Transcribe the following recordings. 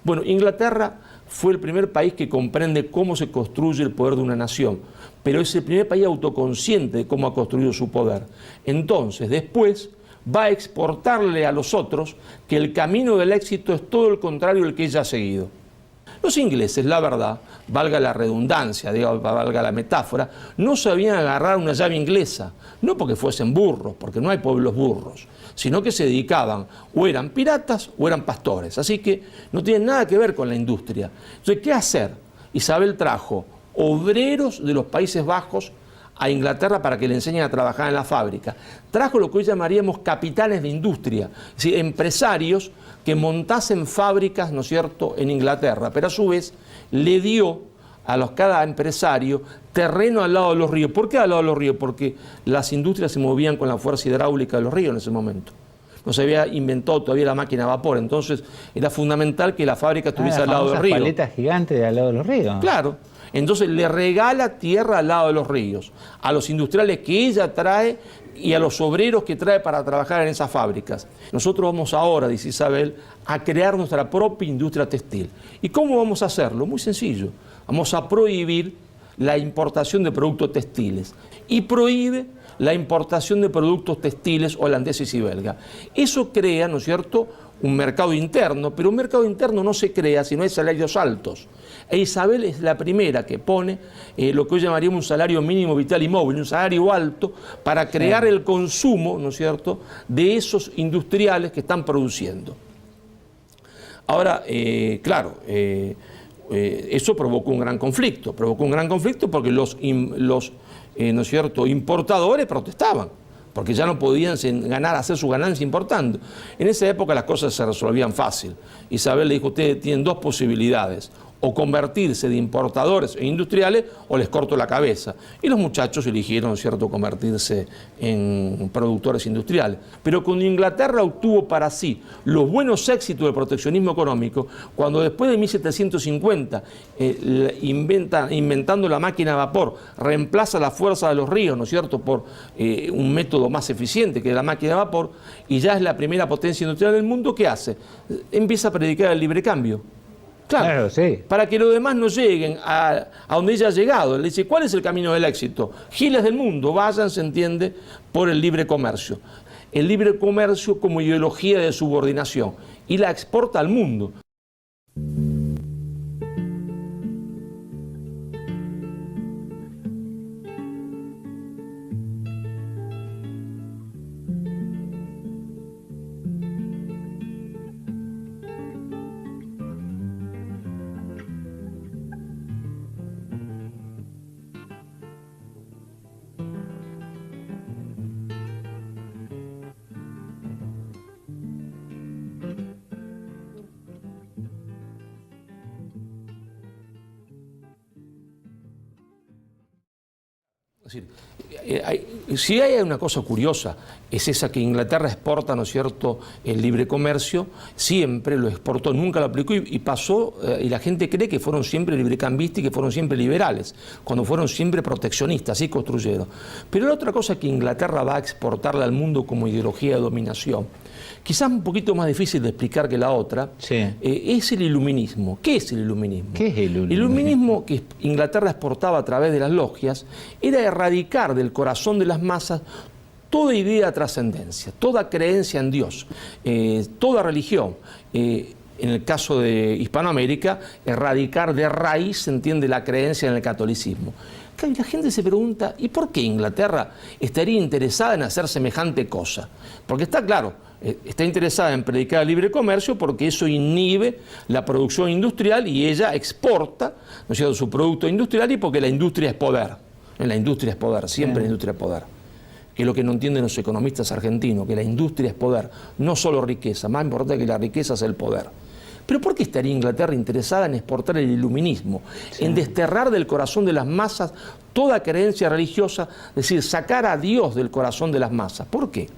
Bueno, Inglaterra fue el primer país que comprende cómo se construye el poder de una nación, pero es el primer país autoconsciente de cómo ha construido su poder. Entonces, después va a exportarle a los otros que el camino del éxito es todo el contrario del que ella ha seguido. Los ingleses, la verdad, valga la redundancia, digamos, valga la metáfora, no sabían agarrar una llave inglesa, no porque fuesen burros, porque no hay pueblos burros, sino que se dedicaban, o eran piratas o eran pastores, así que no tienen nada que ver con la industria. Entonces, ¿qué hacer? Isabel trajo obreros de los Países Bajos a Inglaterra para que le enseñen a trabajar en la fábrica. Trajo lo que hoy llamaríamos capitanes de industria, es decir, empresarios que montasen fábricas, ¿no es cierto?, en Inglaterra, pero a su vez le dio a cada empresario terreno al lado de los ríos. ¿Por qué al lado de los ríos? Porque las industrias se movían con la fuerza hidráulica de los ríos en ese momento. No se había inventado todavía la máquina a vapor, entonces era fundamental que la fábrica estuviese al lado del río. Paletas gigantes al lado de los ríos. Claro. Entonces le regala tierra al lado de los ríos, a los industriales que ella trae y a los obreros que trae para trabajar en esas fábricas. Nosotros vamos ahora, dice Isabel, a crear nuestra propia industria textil. ¿Y cómo vamos a hacerlo? Muy sencillo. Vamos a prohibir la importación de productos textiles y prohíbe la importación de productos textiles holandeses y belgas. Eso crea, ¿no es cierto?, un mercado interno, pero un mercado interno no se crea si no hay salarios altos. E Isabel es la primera que pone lo que hoy llamaríamos un salario mínimo vital y móvil, un salario alto para crear el consumo, ¿no es cierto?, de esos industriales que están produciendo. Ahora, claro, eso provocó un gran conflicto porque los ¿no es cierto?, importadores protestaban, porque ya no podían hacer su ganancia importando. En esa época las cosas se resolvían fácil. Isabel le dijo, ustedes tienen dos posibilidades, o convertirse de importadores e industriales o les corto la cabeza. Y los muchachos eligieron, ¿cierto?, convertirse en productores industriales. Pero cuando Inglaterra obtuvo para sí los buenos éxitos del proteccionismo económico, cuando después de 1750, inventando la máquina a vapor, reemplaza la fuerza de los ríos, ¿no es cierto?, por un método más eficiente que la máquina a vapor, y ya es la primera potencia industrial del mundo, ¿qué hace? Empieza a predicar el libre cambio. Claro, sí. Para que los demás no lleguen a donde ella ha llegado. Le dice, ¿cuál es el camino del éxito? Giles del mundo, vayan, se entiende, por el libre comercio. El libre comercio como ideología de subordinación. Y la exporta al mundo. Es decir, si hay una cosa curiosa, es esa que Inglaterra exporta, ¿no es cierto?, el libre comercio, siempre lo exportó, nunca lo aplicó y pasó, y la gente cree que fueron siempre librecambistas y que fueron siempre liberales, cuando fueron siempre proteccionistas, así construyeron. Pero la otra cosa que Inglaterra va a exportarle al mundo como ideología de dominación, quizás un poquito más difícil de explicar que la otra, es el iluminismo. ¿Qué es el iluminismo? ¿Qué es el iluminismo? El iluminismo que Inglaterra exportaba a través de las logias era erradicar del corazón de las masas toda idea de trascendencia, toda creencia en Dios, toda religión. En el caso de Hispanoamérica, erradicar de raíz, se entiende, la creencia en el catolicismo. Y la gente se pregunta, ¿y por qué Inglaterra estaría interesada en hacer semejante cosa? Porque está claro, está interesada en predicar el libre comercio porque eso inhibe la producción industrial y ella exporta, ¿no es cierto?, su producto industrial, y porque la industria es poder. La industria es poder, siempre la industria es poder. Que es lo que no entienden los economistas argentinos, que la industria es poder, no solo riqueza, más importante que la riqueza es el poder. Pero ¿por qué estaría Inglaterra interesada en exportar el iluminismo? En desterrar del corazón de las masas toda creencia religiosa, es decir, sacar a Dios del corazón de las masas. ¿Por qué?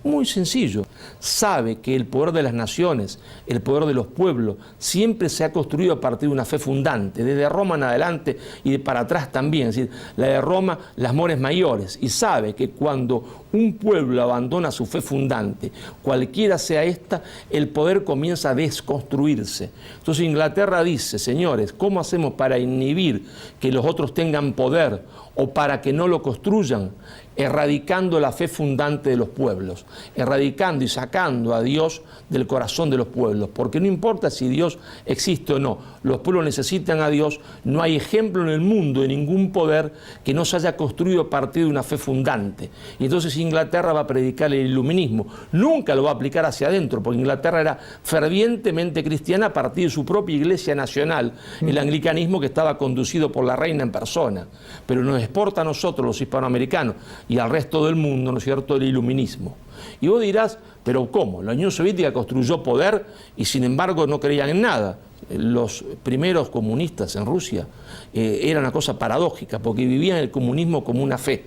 Muy sencillo. Sabe que el poder de las naciones, el poder de los pueblos, siempre se ha construido a partir de una fe fundante, desde Roma en adelante y para atrás también. Es decir, la de Roma, las mores mayores. Y sabe que cuando un pueblo abandona su fe fundante, cualquiera sea esta, el poder comienza a desconstruirse. Entonces Inglaterra dice, señores, ¿cómo hacemos para inhibir que los otros tengan poder o para que no lo construyan? Erradicando la fe fundante de los pueblos, erradicando y sacando a Dios del corazón de los pueblos, porque no importa si Dios existe o no, los pueblos necesitan a Dios, no hay ejemplo en el mundo de ningún poder que no se haya construido a partir de una fe fundante. Y entonces Inglaterra va a predicar el iluminismo, nunca lo va a aplicar hacia adentro, porque Inglaterra era fervientemente cristiana a partir de su propia iglesia nacional, el anglicanismo que estaba conducido por la reina en persona, pero nos exporta a nosotros los hispanoamericanos y al resto del mundo, ¿no es cierto?, el iluminismo. Y vos dirás, ¿pero cómo? La Unión Soviética construyó poder y sin embargo no creían en nada. Los primeros comunistas en Rusia era una cosa paradójica, porque vivían el comunismo como una fe.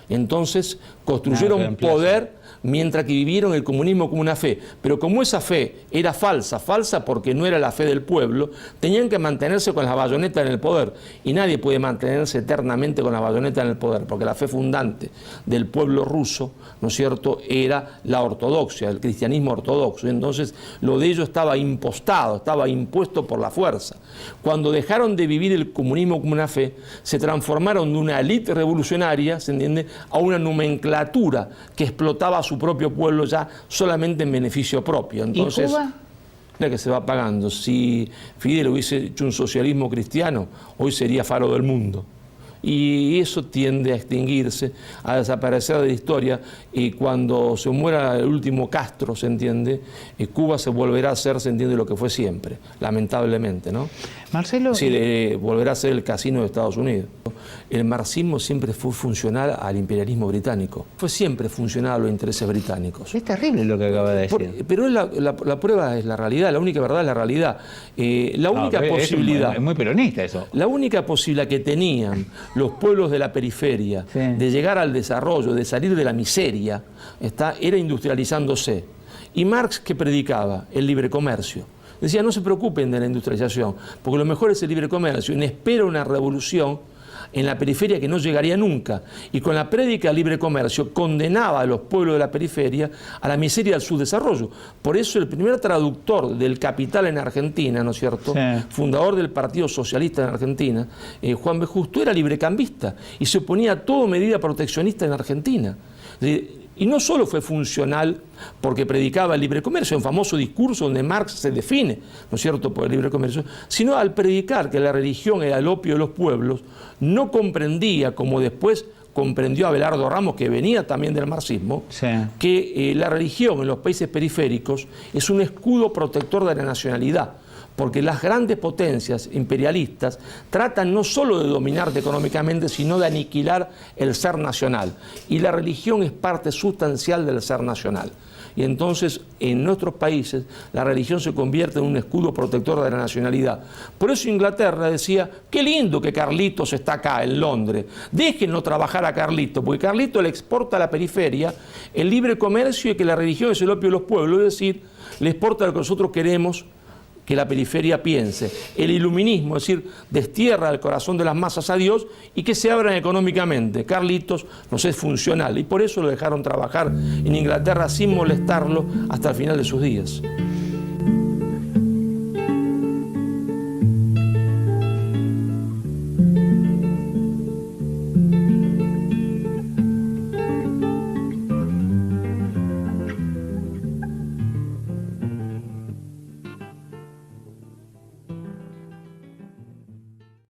Entonces construyeron poder mientras que vivieron el comunismo como una fe. Pero como esa fe era falsa porque no era la fe del pueblo, tenían que mantenerse con la bayoneta en el poder. Y nadie puede mantenerse eternamente con la bayoneta en el poder, porque la fe fundante del pueblo ruso, ¿no es cierto?, era la ortodoxia, el cristianismo ortodoxo. Entonces lo de ellos estaba impostado, estaba impuesto por la fuerza. Cuando dejaron de vivir el comunismo como una fe, se transformaron de una élite revolucionaria, ¿se entiende?, a una nomenclatura que explotaba a su propio pueblo ya solamente en beneficio propio. Entonces, ¿y Cuba? La que se va pagando. Si Fidel hubiese hecho un socialismo cristiano, hoy sería faro del mundo. Y eso tiende a extinguirse, a desaparecer de la historia, y cuando se muera el último Castro, ¿se entiende?, Cuba se volverá a ser, ¿se entiende?, lo que fue siempre, lamentablemente, ¿no? Marcelo... Sí, volverá a ser el casino de Estados Unidos. El marxismo siempre fue funcional al imperialismo británico, fue siempre funcional a los intereses británicos. Es terrible lo que acaba de decir. Pero la prueba es la realidad, la única verdad es la realidad. La única posibilidad... Es muy peronista eso. La única posibilidad que tenían los pueblos de la periferia de llegar al desarrollo, de salir de la miseria, era industrializándose. Y Marx, ¿qué predicaba? El libre comercio. Decía, no se preocupen de la industrialización, porque lo mejor es el libre comercio. Y espera una revolución en la periferia que no llegaría nunca. Y con la prédica del libre comercio condenaba a los pueblos de la periferia a la miseria del subdesarrollo. Por eso el primer traductor del Capital en Argentina, ¿no es cierto?, fundador del Partido Socialista en Argentina, Juan B. Justo, era librecambista y se oponía a toda medida proteccionista en Argentina. Y no solo fue funcional porque predicaba el libre comercio, un famoso discurso donde Marx se define, ¿no es cierto?, por el libre comercio, sino al predicar que la religión era el opio de los pueblos, no comprendía, como después comprendió Abelardo Ramos, que venía también del marxismo, que la religión en los países periféricos es un escudo protector de la nacionalidad. Porque las grandes potencias imperialistas tratan no solo de dominarte económicamente, sino de aniquilar el ser nacional. Y la religión es parte sustancial del ser nacional. Y entonces, en nuestros países, la religión se convierte en un escudo protector de la nacionalidad. Por eso Inglaterra decía, qué lindo que Carlitos está acá, en Londres. Déjenlo trabajar a Carlitos, porque Carlitos le exporta a la periferia el libre comercio y que la religión es el opio de los pueblos. Es decir, le exporta lo que nosotros queremos que la periferia piense. El iluminismo, es decir, destierra el corazón de las masas a Dios y que se abran económicamente. Carlitos nos es funcional y por eso lo dejaron trabajar en Inglaterra sin molestarlo hasta el final de sus días.